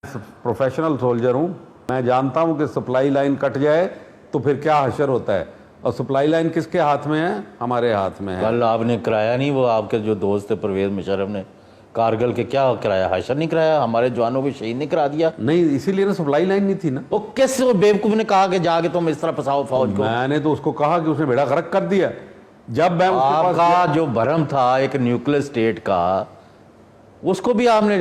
Professional soldier हूँ, मैं जानता हूँ कि सप्लाई लाइन कट जाए तो फिर क्या हशर होता है। और सप्लाई लाइन किसके हाथ में है? हमारे हाथ में है। कल आपने कराया नहीं, वो आपके जो दोस्त थे परवेज मुशर्रफ ने कारगिल के क्या कराया? हशर नहीं कराया, हमारे जवानों को शहीद नहीं करा दिया? नहीं, इसीलिए ना सप्लाई लाइन नहीं थी ना। वो किस बेवकूफ ने कहा कि जाके तुम इस तरह फंसाओ फौज को? मैंने तो उसको कहा कि उसने बेड़ा गर्क कर दिया। जब मैं उसके पास आपका जो भरम था एक न्यूक्लियर स्टेट का, उसको भी आपने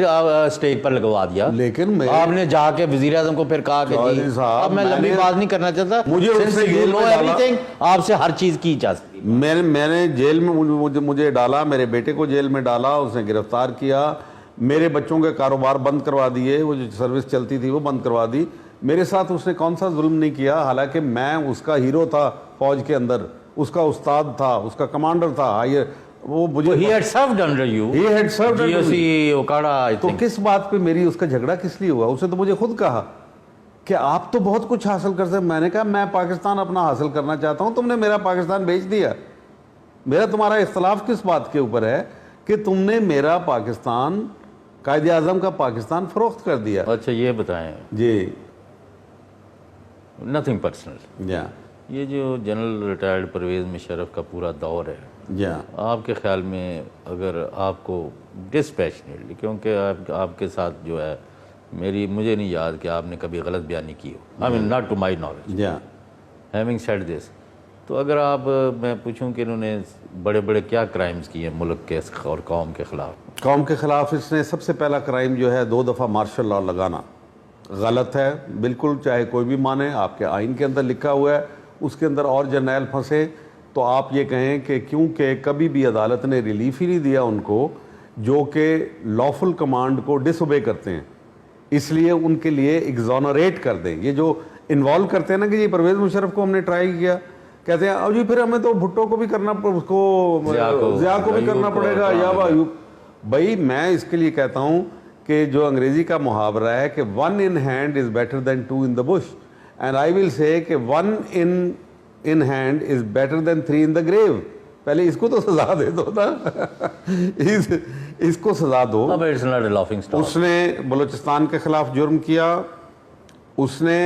स्टेज पर लगवा दिया। लेकिन आपने जाके वजीर आजम को फिर कहा कि जी, अब मैं लंबी बात नहीं करना चाहता, मुझे उसने जेल में एवरीथिंग, आपसे हर चीज की जा सकती। मैंने जेल में मुझे डाला, मेरे बेटे को जेल में डाला, उसने गिरफ्तार किया, मेरे बच्चों के कारोबार बंद करवा दिए, वो जो सर्विस चलती थी वो बंद करवा दी। मेरे साथ उसने कौन सा जुल्म नहीं किया, हालांकि मैं उसका हीरो था फौज के अंदर, उसका उस्ताद था, उसका कमांडर था। वो मुझे he had served under you, he had served under GOC me। Okara, I तो think। किस बात पे मेरी उसका झगड़ा किस लिए हुआ? उसने तो मुझे खुद कहा कि आप तो बहुत कुछ हासिल कर सकते। मैंने कहा मैं पाकिस्तान अपना हासिल करना चाहता हूं, तुमने मेरा पाकिस्तान बेच दिया। मेरा तुम्हारा इख्तलाफ किस बात के ऊपर है कि तुमने मेरा पाकिस्तान, कायदे आज़म का पाकिस्तान फरोख्त कर दिया। अच्छा ये बताएं जी, नथिंग पर्सनल, या ये जो जनरल रिटायर्ड परवेज मुशर्रफ का पूरा दौर है, या आपके ख्याल में अगर आपको डिस्पैशनेटली, क्योंकि आपके साथ जो है मुझे नहीं याद कि आपने कभी गलत बयानी की हो, I mean not to my knowledge, या हैविंग सेड दिस, तो अगर मैं पूछूं कि इन्होंने बड़े बड़े क्या क्राइम्स किए हैं मुल्क के और कौम के ख़िलाफ़? कौम के ख़िलाफ़ इसने सबसे पहला क्राइम जो है 2 दफ़ा मार्शल लॉ लगाना गलत है बिल्कुल, चाहे कोई भी माने। आपके आइन के अंदर लिखा हुआ है, उसके अंदर और जर्नैल फंसे तो आप ये कहें कि क्योंकि कभी भी अदालत ने रिलीफ ही नहीं दिया उनको जो कि लॉफुल कमांड को डिसोबे करते हैं, इसलिए उनके लिए एग्जोनरेट कर दें। ये जो इन्वॉल्व करते हैं ना कि जी परवेज मुशर्रफ को हमने ट्राई किया, कहते हैं अब जी फिर हमें तो भुट्टो को भी करना, उसको ज़िया को भी करना पड़ेगा, या भाई मैं इसके लिए कहता हूँ कि जो अंग्रेजी का मुहावरा है कि 1 in hand is better than 2 in the bush, and I will say कि 1 in hand is better than 3 in the grave। पहले इसको तो सजा दे दो ना इसको सजा दो। अब it's not a laughing stock. उसने बलूचिस्तान के खिलाफ जुर्म किया, उसने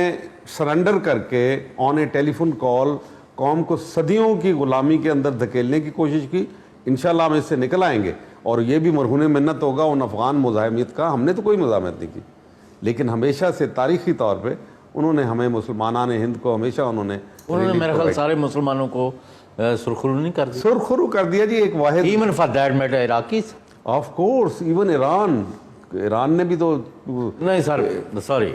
सरेंडर करके ऑन ए टेलीफोन कॉल कौम को सदियों की गुलामी के अंदर धकेलने की कोशिश की। इंशाल्लाह हम इससे निकल आएंगे और ये भी मरहून मिन्नत होगा उन अफ़गान मुज़ाहिमियत का। हमने तो कोई मुज़ाहमत नहीं की, लेकिन हमेशा से तारीख़ी तौर पे उन्होंने हमें मुसलमानान हिंद को हमेशा उन्होंने मेरे ख्याल सारे मुसलमानों को सुरखरू नहीं कर दिया, सुरखरू कर दिया जी। एक वाहिद, even for that matter Iraqis, of course even Iran ने भी तो नहीं सर सॉरी,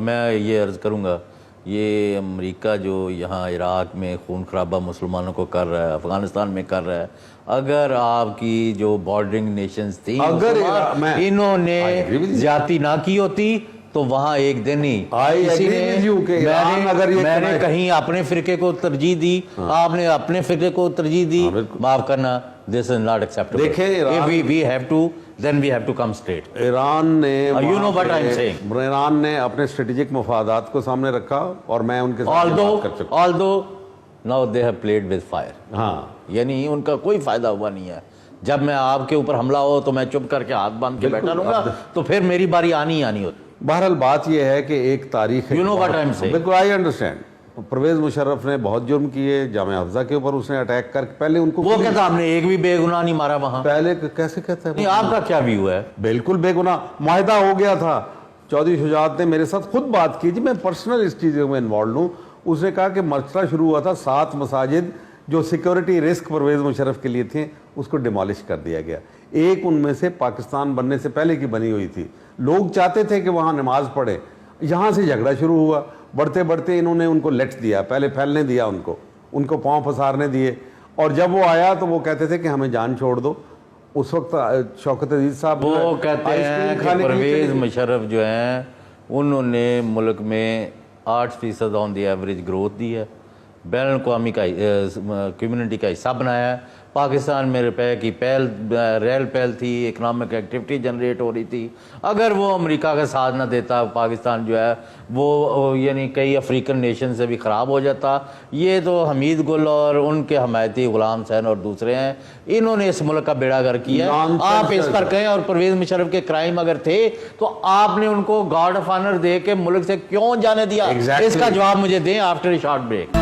मैं ये अर्ज़ करूँगा, ये अमेरिका जो यहाँ इराक में खून खराबा मुसलमानों को कर रहा है, अफगानिस्तान में कर रहा है, अगर आपकी जो बॉर्डरिंग नेशंस थी अगर इन्होंने ज्यादती ना की होती तो वहाँ एक दिन ही मैंने कहीं अपने फिरके को तरजीह दी, आपने अपने फिरके को तरजीह दी, माफ करना, दिस इज नॉट एक्सेप्टेबल। देखिए we have to then we have to come straight। Iran ने you know what I'm saying। Iran ने अपने स्ट्रेटेजिक मफादात को सामने रखा और मैं उनके साथ बात कर चुका। although now they have played with fire। हाँ, यानी उनका कोई फायदा हुआ नहीं है। जब मैं आपके ऊपर हमला हो तो मैं चुप करके हाथ बांध के बैठा रहूंगा, तो फिर मेरी बारी आनी होती। बहरहाल बात यह है कि एक तारीख है, you know what I'm saying। बिल्कुल आई अंडरस्टैंड। परवेज मुशर्रफ ने बहुत जुर्म किए, जामे हफ्जा के ऊपर उसने अटैक करके पहले उनको, वो कहता हमने एक भी बेगुनाह नहीं मारा वहां, पहले कैसे कहता है? नहीं, आपका क्या व्यू है? बिल्कुल बेगुनाह, मुआहदा हो गया था। चौधरी शुजात ने मेरे साथ खुद बात की जी, मैं पर्सनल इस चीज़ में इन्वॉल्व हूँ। उसने कहा कि मसला शुरू हुआ था 7 मसाजिद जो सिक्योरिटी रिस्क परवेज मुशर्रफ के लिए थे, उसको डिमोलिश कर दिया गया। एक उनमें से पाकिस्तान बनने से पहले की बनी हुई थी, लोग चाहते थे कि वहाँ नमाज पढ़े, यहाँ से झगड़ा शुरू हुआ। बढ़ते बढ़ते इन्होंने उनको लेट दिया, पहले फैलने दिया, उनको पाँव पसारने दिए, और जब वो आया तो वो कहते थे कि हमें जान छोड़ दो। उस वक्त शौकत अजीज साहब वो कहते हैं कि परवेज मुशर्रफ जो हैं उन्होंने मुल्क में 8% ऑन दी एवरेज ग्रोथ दी है, बैन अवी कम्यूनिटी का हिस्सा बनाया है, پاکستان میں روپے کی ریل پہل تھی، اکنامک ایکٹیویٹی جنریٹ ہو رہی تھی. اگر وہ امریکہ کا ساتھ نہ دیتا پاکستان جو ہے وہ یعنی کئی افریقن نیشن سے بھی خراب ہو جاتا. یہ تو حمید گل اور ان کے حمایتی غلام حسین اور دوسرے ہیں، انہوں نے اس ملک کا بیڑا گر کیا ہے. آپ اس پر کہیں اور پرویز مشرف کے کرائم اگر تھے تو آپ نے ان کو گارڈ آف آنر دے کے ملک سے کیوں جانے دیا؟ اس کا جواب مجھے دیں آفٹر اے شارٹ بریک.